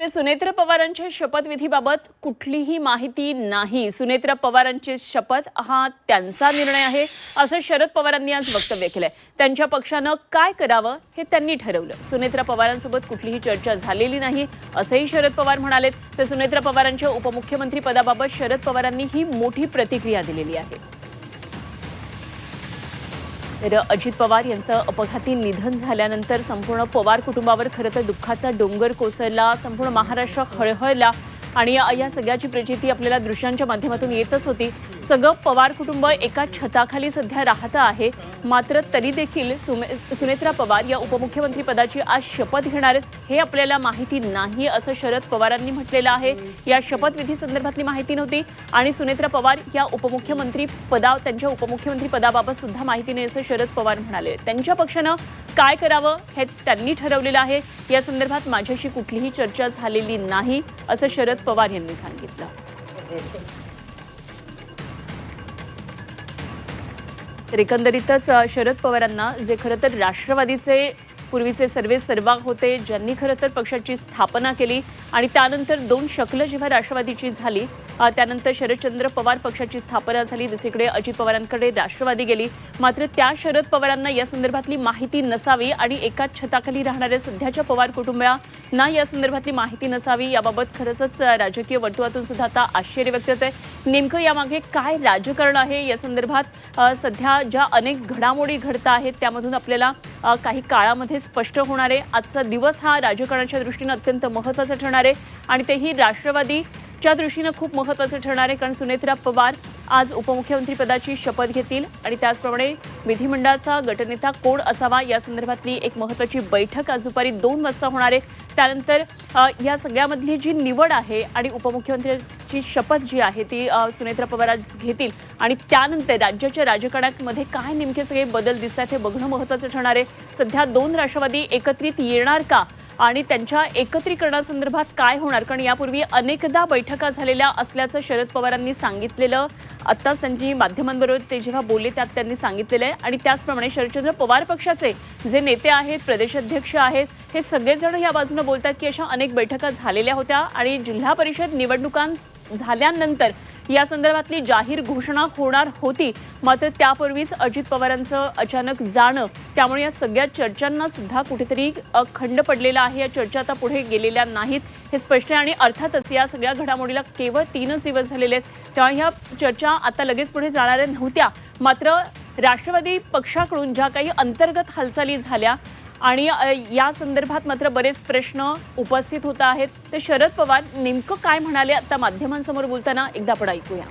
सुनेत्रा पवारांच्या शपथविधीबाबत कुठलीही माहिती नाही। सुनेत्रा पवारांची शपथ हा त्यांचा निर्णय आहे असं शरद पवारांनी आज वक्तव्य केलंय। त्यांच्या पक्षानं काय करावं हे त्यांनी ठरवलं। सुनेत्रा पवारांसोबत कुठलीही चर्चा झालेली नाही असंही शरद पवार म्हणालेत। तर सुनेत्रा पवारांच्या उपमुख्यमंत्री पदाबाबत शरद पवारांनी ही मोठी प्रतिक्रिया दिलेली आहे। अजित पवार यांचं अपघाती निधन झाल्यानंतर संपूर्ण पवार कुटुंबावर खरं तर दुःखाचा डोंगर कोसळला। संपूर्ण महाराष्ट्र हळहळला आणि या सगळ्याची प्रचिती आपल्याला दृश्यांच्या माध्यमातून येतच होती। सगळं पवार कुटुंब एका छताखाली सध्या राहतं आहे। मात्र तरी देखील सुनेत्रा पवार या उपमुख्यमंत्री पदाची आज शपथ घेणार हे आपल्याला माहिती नाही असं शरद पवारांनी म्हटलेलं आहे। या शपथविधी संदर्भातली माहिती नव्हती आणि सुनेत्रा पवार या त्यांच्या उपमुख्यमंत्री पदाबाबत सुद्धा माहिती नाही असं शरद पवार म्हणाले। त्यांच्या पक्षानं काय करावं हे त्यांनी ठरवलेलं आहे। या संदर्भात माझ्याशी कुठलीही चर्चा झालेली नाही असं शरद पवार यांनी सांगितलं। तर एकंदरीतच शरद पवारांना जे खरं तर राष्ट्रवादीचे पूर्वीचे सर्वेसर्वा होते, ज्यांनी खरं तर पक्षाची स्थापना केली आणि त्यानंतर 2 शकलं जेव्हा राष्ट्रवादीची झाली त्यानंतर शरदचंद्र पवार पक्षाची स्थापना झाली। दुसरीकडे अजित पवारांकडे राष्ट्रवादी गेली। मात्र त्या शरद पवारांना या संदर्भातली माहिती नसावी आणि एकाच छताखाली राहणाऱ्या सध्याच्या पवार कुटुंबियांना या संदर्भातली माहिती नसावी याबाबत खरंच राजकीय वर्तुळातून सुद्धा आता आश्चर्य व्यक्त होत आहे। नेमकं यामागे काय राजकारण आहे या संदर्भात सध्या ज्या अनेक घडामोडी घडत आहेत त्यामधून आपल्याला काही काळामध्ये स्पष्ट होणार आहे। आजचा दिवस हा राजकारणाच्या दृष्टीने अत्यंत महत्त्वाचा ठरणार आहे आणि तेही राष्ट्रवादीच्या दृष्टीने खूप महत्त्वाचं ठरणार आहे। कारण सुनेत्रा पवार आज उपमुख्यमंत्री पदाची शपथ घेतील आणि त्याचप्रमाणे विधिमंडळाचा गटनेता कोण असावा या संदर्भातली एक महत्त्वाची बैठक आज दुपारी 2 वाजता होणार आहे। त्यानंतर या सगळ्यामधली जी निवड आहे आणि उपमुख्यमंत्र्यांची शपथ जी आहे ती सुनेत्रा पवार आज घेतील आणि त्यानंतर राज्याच्या राजकारणामध्ये काय नेमके सगळे बदल दिसतात हे बघणं महत्त्वाचं ठरणार आहे। सध्या 2 राष्ट्रवादी एकत्रित येणार का आणि त्यांच्या एकत्रीकरणासंदर्भात काय होणार, कारण यापूर्वी अनेकदा बैठका झालेल्या असल्याचं शरद पवारांनी सांगितलेलं। आत्ताच त्यांनी माध्यमांबरोबर ते जेव्हा बोलले त्यात त्यांनी सांगितलेलं आहे आणि त्याचप्रमाणे शरदचंद्र पवार पक्षाचे जे नेते आहेत, प्रदेशाध्यक्ष आहेत, हे सगळेजण या बाजूने बोलतात की अशा अनेक बैठका झालेल्या होत्या आणि जिल्हा परिषद निवडणुकां झाल्यानंतर या संदर्भातली जाहीर घोषणा होणार होती। मात्र त्यापूर्वीच अजित पवारांचं अचानक जाणं, त्यामुळे या सगळ्या चर्चांना सुद्धा कुठेतरी खंड पडलेला आहे। या चर्चा आता पुढे गेलेल्या नाहीत हे स्पष्ट आहे आणि अर्थातच या सगळ्या घडामोडीला केवळ 3च दिवस झालेले आहेत, तेव्हा ह्या चर्चा आता लगेच पुढे जाणाऱ्या नव्हत्या। मात्र राष्ट्रवादी पक्षाकडून ज्या काही अंतर्गत हालचाली झाल्या आणि या संदर्भात मात्र बरेच प्रश्न उपस्थित होत आहेत। ते शरद पवार नेमकं काय म्हणाले आता माध्यमांसमोर बोलताना एकदा आपण ऐकूया।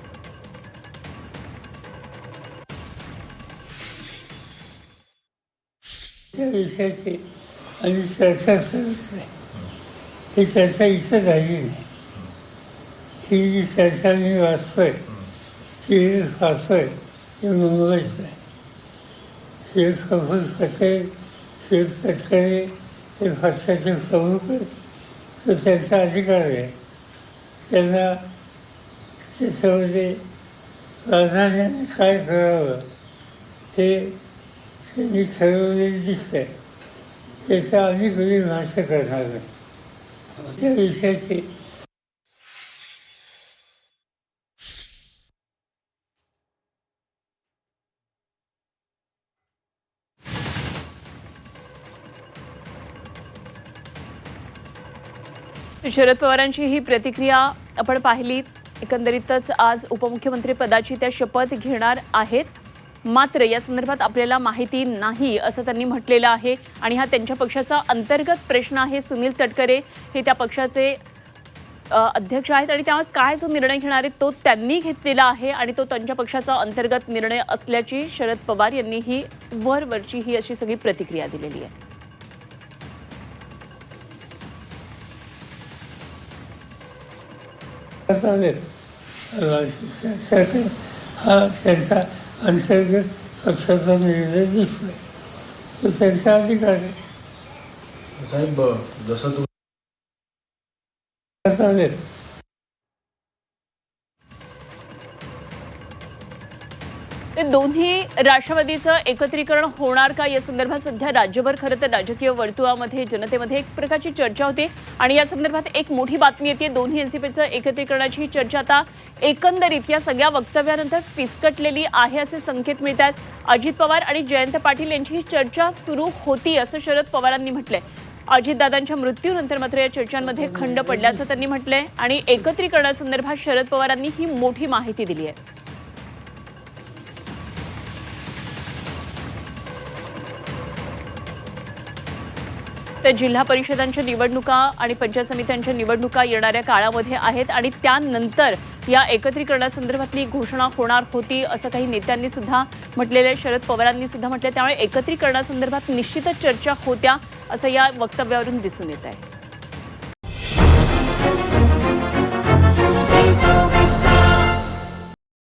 विषयाची आणि चर्चा सुरूच आहे। ही चर्चा इथं झाली नाही। ही जी चर्चा मी वाचतोय ती ती मुंबईच आहे। शेख कपूर पटेल, शेख तटकरे हे पक्षाचे प्रमुख आहेत, तो त्यांचा अधिकार आहे। त्यांना त्याच्यामध्ये प्राधान्याने काय करावं हे त्यांनी ठरवलेलं दिसतंय। त्याच्या आम्ही कधी भाष्य करणार नाही त्या विषयाची। शरद पवारांची ही प्रतिक्रिया आपण पाहिली। एकंदरीतच आज उपमुख्यमंत्री पदाची त्या शपथ घेणार आहेत, मात्र या संदर्भात आपल्याला माहिती नाही असं त्यांनी म्हटलेलं आहे आणि हा त्यांच्या पक्षाचा अंतर्गत प्रश्न आहे। सुनील तटकरे हे त्या पक्षाचे अध्यक्ष आहेत आणि त्यामुळे काय जो निर्णय घेणार आहे तो त्यांनी घेतलेला आहे आणि तो त्यांच्या पक्षाचा अंतर्गत निर्णय असल्याची शरद पवार यांनी ही वरवरची ही अशी सगळी प्रतिक्रिया दिलेली आहे। हा त्यांचा अंतर्गत पक्षाचा निर्णय दिसतोय, तो त्यांचा अधिकार आहे। साहेब जसं ते दोन्ही राष्ट्रवादीचं एकत्रीकरण होणार का या संदर्भात सध्या राज्यभर खरं तर राजकीय वर्तुळामध्ये जनतेमध्ये एक प्रकारची चर्चा होते आणि या संदर्भात एक मोठी बातमी येते। दोन्ही एनसीपीचं एकत्रीकरणाची चर्चा आता एकंदरीत या सगळ्या वक्तव्यानंतर फिसकटलेली आहे असे संकेत मिळतात। अजित पवार आणि जयंत पाटील यांची ही चर्चा सुरू होती असं शरद पवारांनी म्हटलंय। अजितदादांच्या मृत्यूनंतर मात्र या चर्चांमध्ये खंड पडल्याचं त्यांनी म्हटलंय आणि एकत्रीकरणासंदर्भात शरद पवारांनी ही मोठी माहिती दिली आहे। तर जिल्हा परिषदांच्या निवडणुका आणि पंचायत समित्यांच्या निवडणुका येणाऱ्या काळामध्ये आहेत आणि त्यानंतर या एकत्रीकरणासंदर्भातली घोषणा होणार होती असं काही नेत्यांनी सुद्धा म्हटलेलं आहे। शरद पवारांनी सुद्धा म्हटलं, त्यामुळे एकत्रीकरणासंदर्भात निश्चितच चर्चा होत्या असं या वक्तव्यावरून दिसून येत आहे।